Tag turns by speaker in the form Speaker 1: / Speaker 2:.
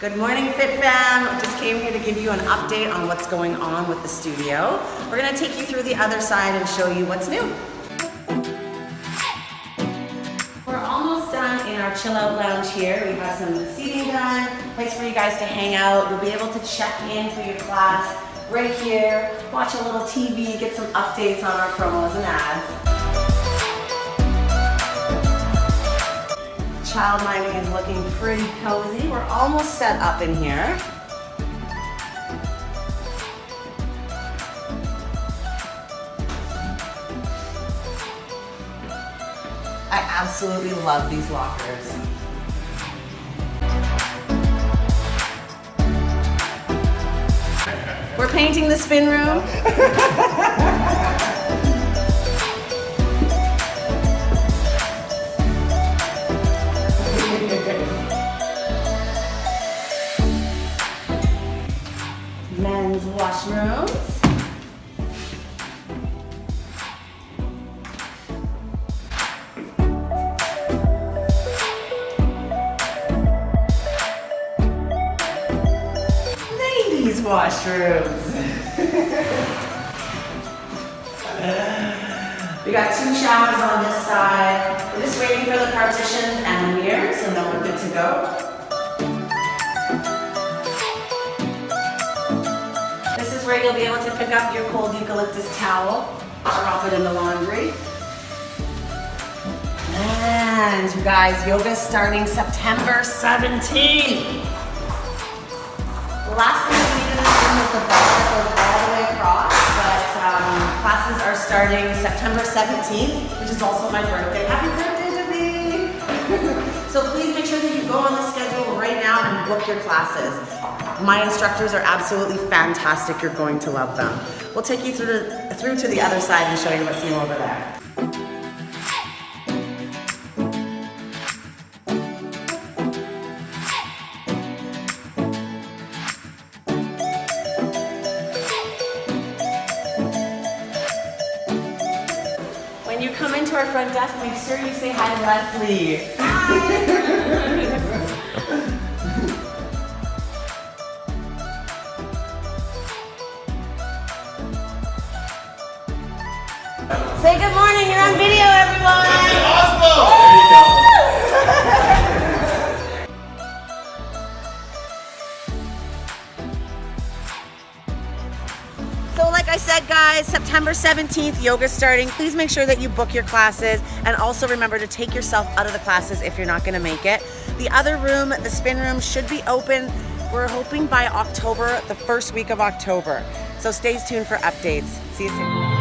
Speaker 1: Good morning, Fit Fam. Just came here to give you an update on what's going on with the studio. We're gonna take you through the other side and show you what's new. We're almost done in our chill out lounge here. We have some seating done, place for you guys to hang out. You'll be able to check in for your class right here, watch a little TV, get some updates on our promos and ads. Child minding is looking pretty cozy. We're almost set up in here. I absolutely love these lockers. We're painting the spin room. Men's washrooms. Ladies' washrooms. We got 2 showers on this side. We're just waiting for the partitions and the mirrors, and then we're good to go. This is where you'll be able to pick up your cold eucalyptus towel, drop it in the laundry. And you guys, yoga's starting September 17th. The last thing we need in this room is the bell that goes all the way across, but classes are starting September 17th, which is also my birthday. Happy birthday to me! So please make sure that you go on the schedule right now and book your classes. My instructors are absolutely fantastic. You're going to love them. We'll take you through to the other side and show you what's new over there. When you come into our front desk, make sure you say hi to Leslie. Hi! Say good morning, you're on video, everyone!
Speaker 2: It's in Oslo! There you go.
Speaker 1: So like I said, guys, September 17th, yoga's starting. Please make sure that you book your classes, and also remember to take yourself out of the classes if you're not gonna make it. The other room, the spin room, should be open, we're hoping by October, the first week of October. So stay tuned for updates. See you soon.